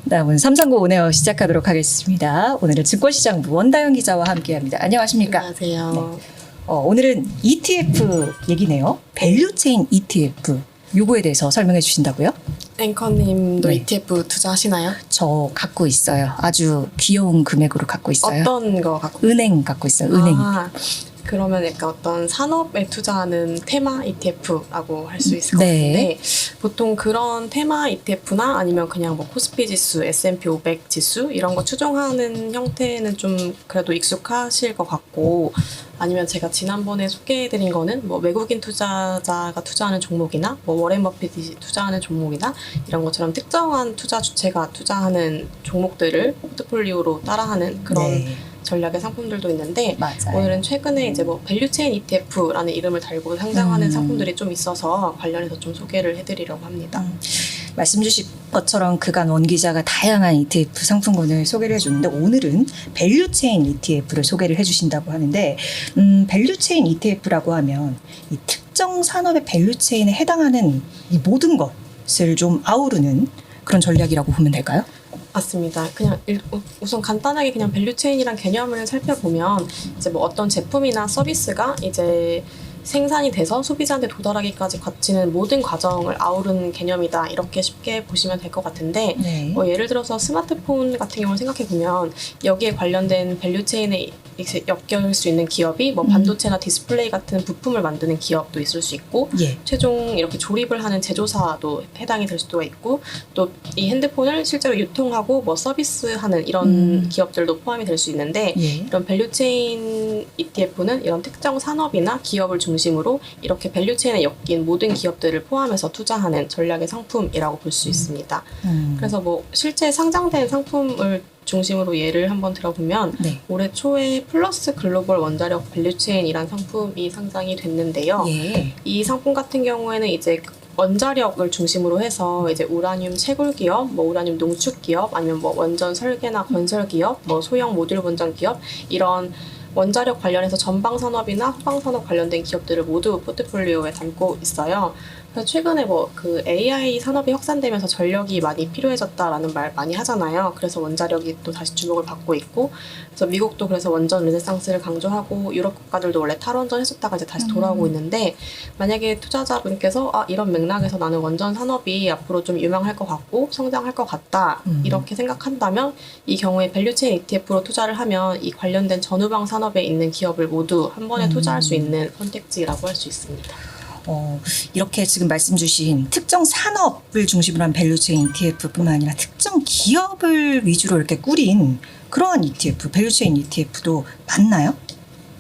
네, 오늘 339 온에어 시작하도록 하겠습니다. 오늘은 증권시장부 원다영 기자와 함께합니다. 안녕하십니까? 안녕하세요. 네. 오늘은 ETF 얘기네요. 밸류체인 ETF. 요거에 대해서 설명해 주신다고요? 앵커님도 네. ETF 투자하시나요? 저 갖고 있어요. 아주 귀여운 금액으로 갖고 있어요. 어떤 거 갖고? 은행 갖고 있어요. 은행. 그러면 약간 어떤 산업에 투자하는 테마 ETF라고 할 수 있을 것 네. 같은데 보통 그런 테마 ETF나 아니면 그냥 뭐 코스피 지수, S&P 500 지수 이런 거 추종하는 형태는 좀 그래도 익숙하실 것 같고 아니면 제가 지난번에 소개해드린 거는 뭐 외국인 투자자가 투자하는 종목이나 뭐 워렌 버핏이 투자하는 종목이나 이런 것처럼 특정한 투자 주체가 투자하는 종목들을 포트폴리오로 따라하는 그런 네. 전략의 상품들도 있는데 맞아요. 오늘은 최근에 이제 뭐 밸류체인 ETF라는 이름을 달고 상장하는 상품들이 좀 있어서 관련해서 좀 소개를 해드리려고 합니다. 말씀 주신 것처럼 그간 원 기자가 다양한 ETF 상품군을 소개를 해줬는데 오늘은 밸류체인 ETF를 소개를 해주신다고 하는데 밸류체인 ETF라고 하면 이 특정 산업의 밸류체인에 해당하는 이 모든 것을 좀 아우르는 그런 전략이라고 보면 될까요? 맞습니다. 그냥 우선 간단하게 그냥 밸류체인이란 개념을 살펴보면 이제 뭐 어떤 제품이나 서비스가 이제 생산이 돼서 소비자한테 도달하기까지 거치는 모든 과정을 아우르는 개념이다. 이렇게 쉽게 보시면 될 것 같은데 네. 뭐 예를 들어서 스마트폰 같은 경우를 생각해 보면 여기에 관련된 밸류체인에 엮일 수 있는 기업이 뭐 반도체나 디스플레이 같은 부품을 만드는 기업도 있을 수 있고 예. 최종 이렇게 조립을 하는 제조사도 해당이 될 수도 있고 또 이 핸드폰을 실제로 유통하고 뭐 서비스하는 이런 기업들도 포함이 될 수 있는데 예. 이런 밸류체인 ETF는 이런 특정 산업이나 기업을 중심으로 이렇게 밸류체인에 엮인 모든 기업들을 포함해서 투자하는 전략의 상품이라고 볼 수 있습니다. 그래서 뭐 실제 상장된 상품을 중심으로 예를 한번 들어보면 네. 올해 초에 플러스 글로벌 원자력 밸류체인이란 상품이 상장이 됐는데요. 예. 이 상품 같은 경우에는 이제 원자력을 중심으로 해서 이제 우라늄 채굴 기업, 뭐 우라늄 농축 기업, 아니면 뭐 원전 설계나 건설 기업, 뭐 소형 모듈 원전 기업 이런 원자력 관련해서 전방 산업이나 후방 산업 관련된 기업들을 모두 포트폴리오에 담고 있어요. 그래서 최근에 뭐 그 AI 산업이 확산되면서 전력이 많이 필요해졌다라는 말 많이 하잖아요. 그래서 원자력이 또 다시 주목을 받고 있고, 그래서 미국도 그래서 원전 르네상스를 강조하고 유럽 국가들도 원래 탈원전 했었다가 이제 다시 돌아오고 있는데 만약에 투자자분께서 이런 맥락에서 나는 원전 산업이 앞으로 좀 유망할 것 같고 성장할 것 같다 이렇게 생각한다면 이 경우에 밸류체인 ETF로 투자를 하면 이 관련된 전후방 산업에 있는 기업을 모두 한 번에 투자할 수 있는 선택지라고 할 수 있습니다. 이렇게 지금 말씀 주신 특정 산업을 중심으로 한 밸류체인 ETF뿐만 아니라 특정 기업을 위주로 이렇게 꾸린 그러한 ETF, 밸류체인 ETF도 많나요?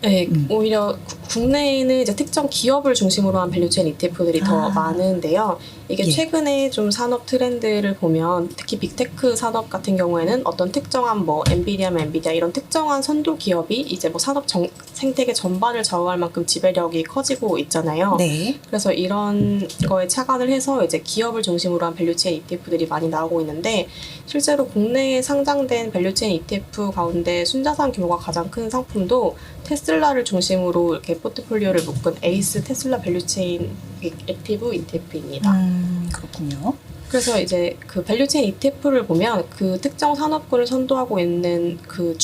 네, 오히려 국내에는 이제 특정 기업을 중심으로 한 밸류체인 ETF들이 더 많은데요. 이게 예. 최근에 좀 산업 트렌드를 보면 특히 빅테크 산업 같은 경우에는 어떤 특정한 뭐 엔비디아면 엔비디아 이런 특정한 선도 기업이 이제 뭐 산업 생태계 전반을 좌우할 만큼 지배력이 커지고 있잖아요. 네. 그래서 이런 거에 착안을 해서 이제 기업을 중심으로 한 밸류체인 ETF들이 많이 나오고 있는데 실제로 국내에 상장된 밸류체인 ETF 가운데 순자산 규모가 가장 큰 상품도 테슬라를 중심으로 이렇게 포트폴리오를 묶은 에이스 테슬라 밸류체인 액티브 ETF입니다. 그렇군요. 그래서 이제 그 밸류체인 ETF를 보면 그 특정 산업군을 선도하고 있는 그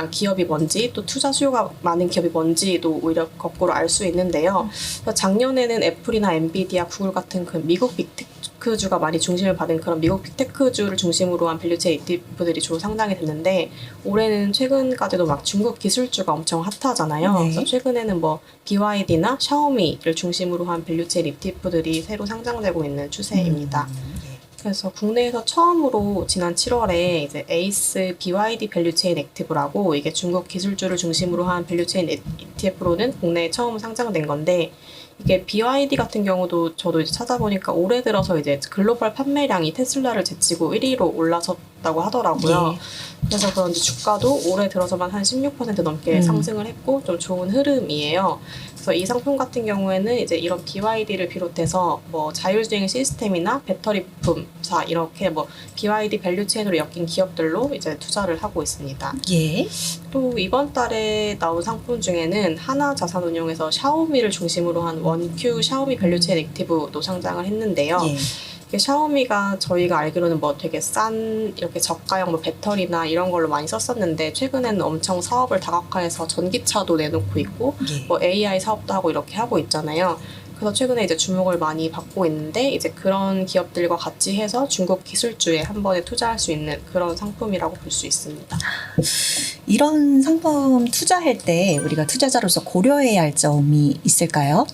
기업이 뭔지 또 투자 수요가 많은 기업이 뭔지도 오히려 거꾸로 알 수 있는데요. 그래서 작년에는 애플이나 엔비디아, 구글 같은 그 미국 빅테크주가 많이 중심을 받은 그런 미국 빅테크주를 중심으로 한 밸류체인 ETF들이 주로 상장이 됐는데 올해는 최근까지도 막 중국 기술주가 엄청 핫하잖아요. 네. 그래서 최근에는 뭐 BYD나 샤오미를 중심으로 한 밸류체인 ETF들이 새로 상장되고 있는 추세입니다. 그래서 국내에서 처음으로 지난 7월에 이제 에이스 BYD 밸류체인 액티브라고 이게 중국 기술주를 중심으로 한 밸류체인 ETF로는 국내에 처음 상장된 건데 이게 BYD 같은 경우도 저도 이제 찾아보니까 올해 들어서 이제 글로벌 판매량이 테슬라를 제치고 1위로 올라섰다고 하더라고요. 예. 그래서 그런지 주가도 올해 들어서만 한 16% 넘게 상승을 했고 좀 좋은 흐름이에요. 그래서 이 상품 같은 경우에는 이제 이런 BYD를 비롯해서 뭐 자율주행 시스템이나 배터리 부품사 이렇게 뭐 BYD 밸류체인으로 엮인 기업들로 이제 투자를 하고 있습니다. 예. 또 이번 달에 나온 상품 중에는 하나자산운용에서 샤오미를 중심으로 한 원큐 샤오미 밸류체인 액티브도 상장을 했는데요. 예. 이게 샤오미가 저희가 알기로는 뭐 되게 싼 이렇게 저가형 뭐 배터리나 이런 걸로 많이 썼었는데 최근에는 엄청 사업을 다각화해서 전기차도 내놓고 있고 예. 뭐 AI 사업도 하고 이렇게 하고 있잖아요. 그래서 최근에 이제 주목을 많이 받고 있는데 이제 그런 기업들과 같이 해서 중국 기술주에 한 번에 투자할 수 있는 그런 상품이라고 볼 수 있습니다. 이런 상품 투자할 때 우리가 투자자로서 고려해야 할 점이 있을까요?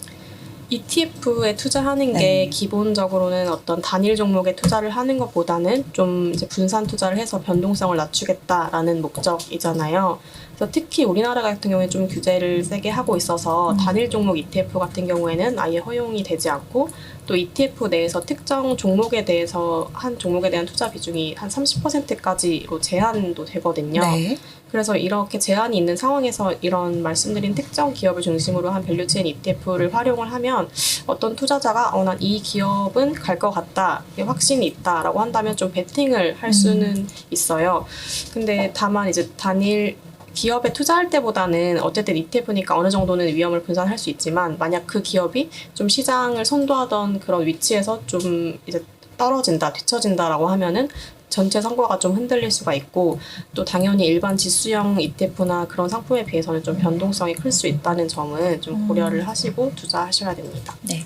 ETF에 투자하는 게 네. 기본적으로는 어떤 단일 종목에 투자를 하는 것보다는 좀 이제 분산 투자를 해서 변동성을 낮추겠다라는 목적이잖아요. 그래서 특히 우리나라 같은 경우에 좀 규제를 세게 하고 있어서 단일 종목 ETF 같은 경우에는 아예 허용이 되지 않고 또 ETF 내에서 특정 종목에 대해서 한 종목에 대한 투자 비중이 한 30%까지로 제한도 되거든요. 네. 그래서 이렇게 제한이 있는 상황에서 이런 말씀드린 특정 기업을 중심으로 한 밸류체인 ETF를 활용을 하면 어떤 투자자가 난 이 기업은 갈 것 같다, 확신이 있다라고 한다면 좀 베팅을 할 수는 있어요. 근데 다만 이제 단일 기업에 투자할 때보다는 어쨌든 ETF니까 어느 정도는 위험을 분산할 수 있지만 만약 그 기업이 좀 시장을 선도하던 그런 위치에서 좀 이제 떨어진다, 뒤처진다라고 하면은 전체 성과가 좀 흔들릴 수가 있고 또 당연히 일반 지수형 ETF나 그런 상품에 비해서는 좀 변동성이 클 수 있다는 점은 좀 고려를 하시고 투자하셔야 됩니다. 네.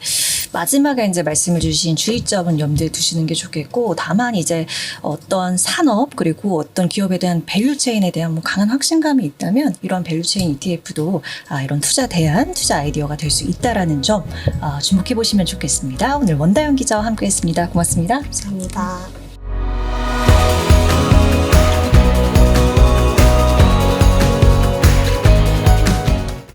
마지막에 이제 말씀을 주신 주의점은 염두에 두시는 게 좋겠고, 다만 이제 어떤 산업 그리고 어떤 기업에 대한 밸류체인에 대한 뭐 강한 확신감이 있다면 이런 밸류체인 ETF도 이런 투자 대안, 투자 아이디어가 될 수 있다라는 점 주목해 보시면 좋겠습니다. 오늘 원다연 기자와 함께했습니다. 고맙습니다. 감사합니다.